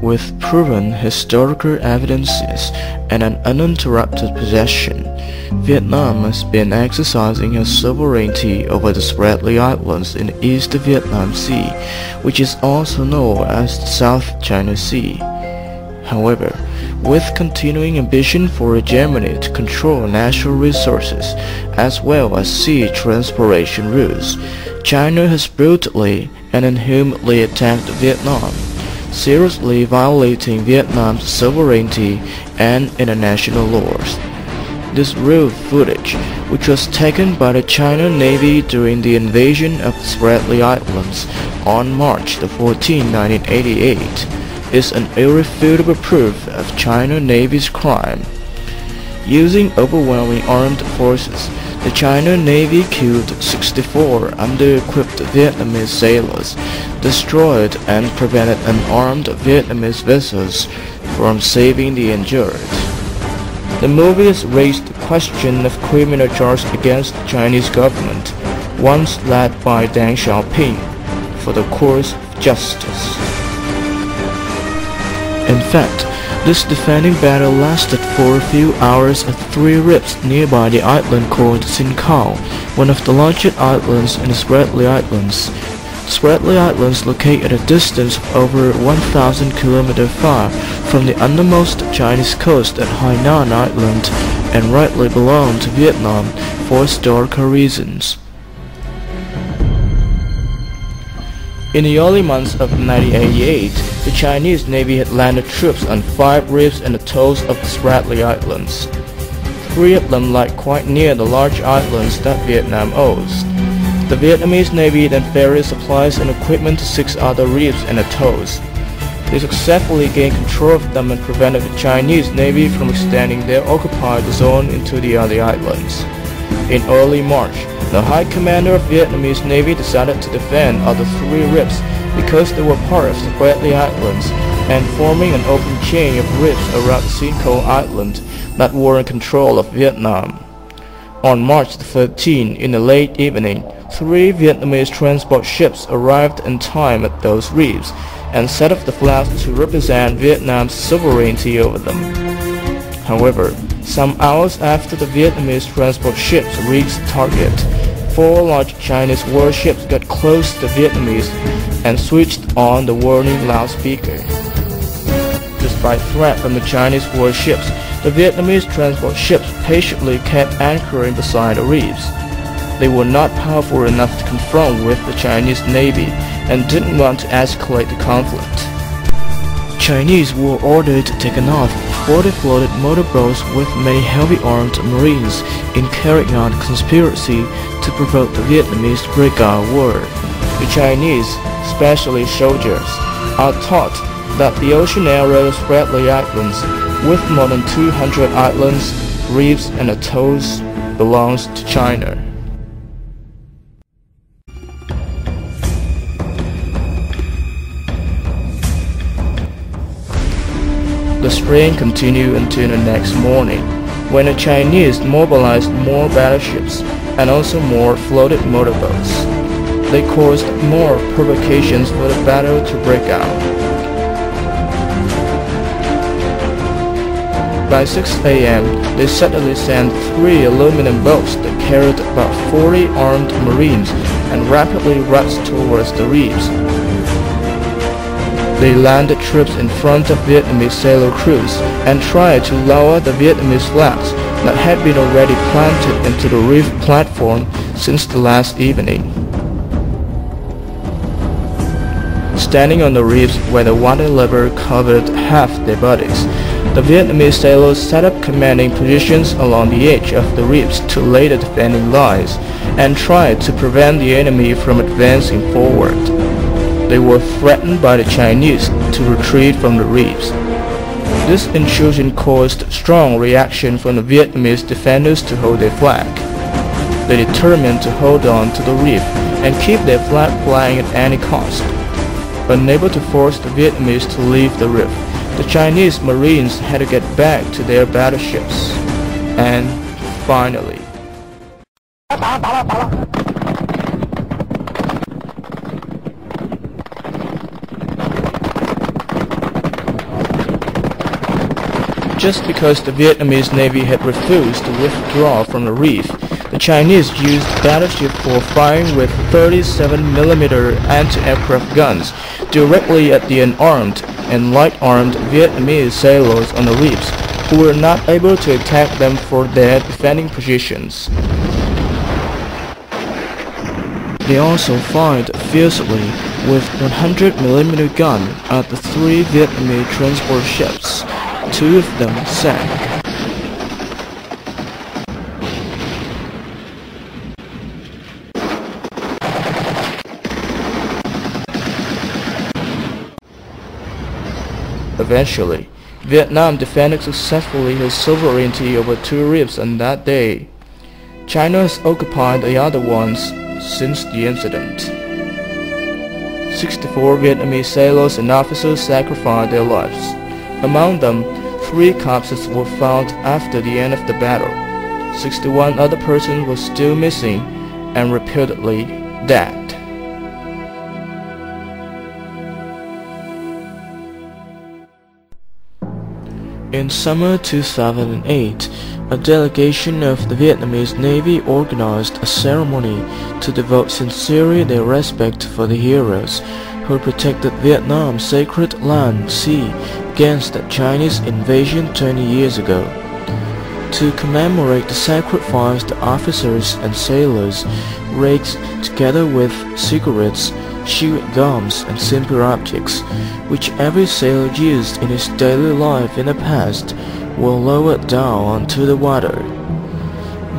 With proven historical evidences and an uninterrupted possession, Vietnam has been exercising her sovereignty over the Spratly Islands in the East Vietnam Sea, which is also known as the South China Sea. However, with continuing ambition for Germany to control natural resources as well as sea transportation routes, China has brutally and inhumanly attacked Vietnam, seriously violating Vietnam's sovereignty and international laws. This raw footage, which was taken by the China Navy during the invasion of the Spratly Islands on March 14, 1988, is an irrefutable proof of China Navy's crime. Using overwhelming armed forces, the China Navy killed 64 under-equipped Vietnamese sailors, destroyed and prevented unarmed Vietnamese vessels from saving the injured. The movie has raised the question of criminal charges against the Chinese government, once led by Deng Xiaoping, for the course of justice. In fact, this defending battle lasted for a few hours at 3 reefs nearby the island called Sin Cowe, one of the largest islands in the Spratly Islands. The Spratly Islands, located at a distance of over 1,000 km far from the undermost Chinese coast at Hainan Island, and rightly belong to Vietnam for historical reasons. In the early months of 1988, the Chinese Navy had landed troops on 5 reefs and atolls of the Spratly Islands. 3 of them lie quite near the large islands that Vietnam owns. The Vietnamese Navy then ferried supplies and equipment to 6 other reefs and atolls. They successfully gained control of them and prevented the Chinese Navy from extending their occupied zone into the other islands. In early March, the High Commander of Vietnamese Navy decided to defend other 3 reefs because they were part of the Spratly Islands and forming an open chain of reefs around the Sin Cowe Island that were in control of Vietnam. On March 13, in the late evening, 3 Vietnamese transport ships arrived in time at those reefs and set up the flags to represent Vietnam's sovereignty over them. However, some hours after the Vietnamese transport ships reached the target, 4 large Chinese warships got close to the Vietnamese and switched on the warning loudspeaker. Despite threat from the Chinese warships, the Vietnamese transport ships patiently kept anchoring beside the reefs. They were not powerful enough to confront with the Chinese Navy and didn't want to escalate the conflict. The Chinese were ordered to take off 40 floated motorboats with many heavy armed marines in carrying out a conspiracy to provoke the Vietnamese to break out war. The Chinese, especially soldiers, are taught that the ocean area of Spratly Islands, with more than 200 islands, reefs and atolls, belongs to China. The strain continued until the next morning, when the Chinese mobilized more battleships and also more floated motorboats. They caused more provocations for the battle to break out. By 6 a.m., they suddenly sent 3 aluminum boats that carried about 40 armed marines and rapidly rushed towards the reefs. They landed troops in front of Vietnamese sailor crews and tried to lower the Vietnamese flags that had been already planted into the reef platform since the last evening. Standing on the reefs where the water level covered half their bodies, the Vietnamese sailors set up commanding positions along the edge of the reefs to lay the defending lines and tried to prevent the enemy from advancing forward. They were threatened by the Chinese to retreat from the reefs. This intrusion caused strong reaction from the Vietnamese defenders to hold their flag. They determined to hold on to the reef and keep their flag flying at any cost. Unable to force the Vietnamese to leave the reef, the Chinese Marines had to get back to their battleships. And finally, Just because the Vietnamese Navy had refused to withdraw from the reef, the Chinese used battleship for firing with 37mm anti-aircraft guns directly at the unarmed and light-armed Vietnamese sailors on the reefs, who were not able to attack them for their defending positions. They also fired fiercely with 100mm gun at the 3 Vietnamese transport ships. 2 of them sank. Eventually, Vietnam defended successfully his sovereignty over 2 reefs on that day. China has occupied the other ones since the incident. 64 Vietnamese sailors and officers sacrificed their lives. Among them, 3 corpses were found after the end of the battle. 61 other persons were still missing and reputedly dead. In summer 2008, a delegation of the Vietnamese Navy organized a ceremony to devote sincerely their respect for the heroes who protected Vietnam's sacred land sea against the Chinese invasion 20 years ago. To commemorate the sacrifice, the officers and sailors raked together with cigarettes, chewing gums and simple objects, which every sailor used in his daily life in the past, were lowered down onto the water.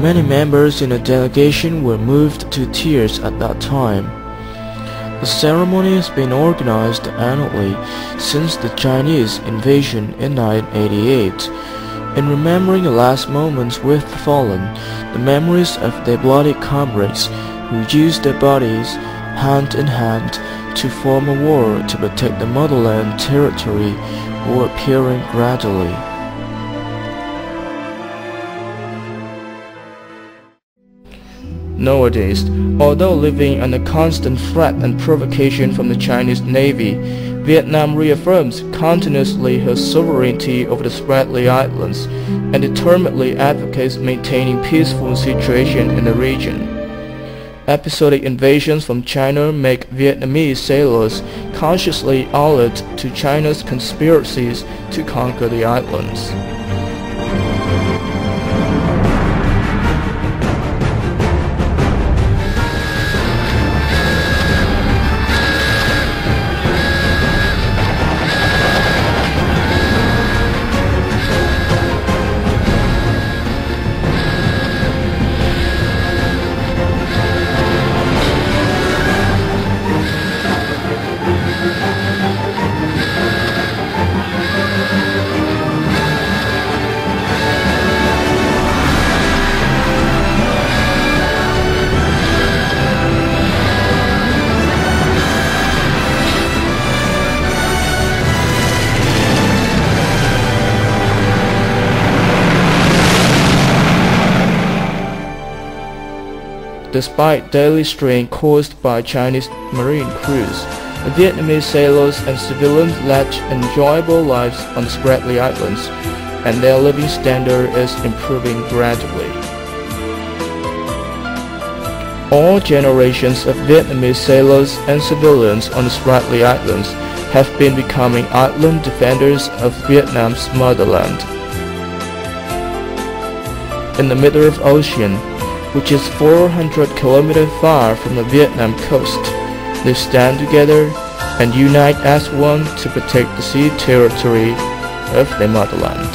Many members in the delegation were moved to tears at that time. The ceremony has been organized annually since the Chinese invasion in 1988. In remembering the last moments with the fallen, the memories of their bloody comrades who used their bodies hand in hand to form a war to protect the motherland territory were appearing gradually. Nowadays, although living under constant threat and provocation from the Chinese Navy, Vietnam reaffirms continuously her sovereignty over the Spratly Islands and determinedly advocates maintaining peaceful situation in the region. Episodic invasions from China make Vietnamese sailors consciously alert to China's conspiracies to conquer the islands. Despite daily strain caused by Chinese marine crews, the Vietnamese sailors and civilians led enjoyable lives on the Spratly Islands, and their living standard is improving gradually. All generations of Vietnamese sailors and civilians on the Spratly Islands have been becoming island defenders of Vietnam's motherland. In the middle of the ocean, which is 400 kilometers far from the Vietnam coast, they stand together and unite as one to protect the sea territory of their motherland.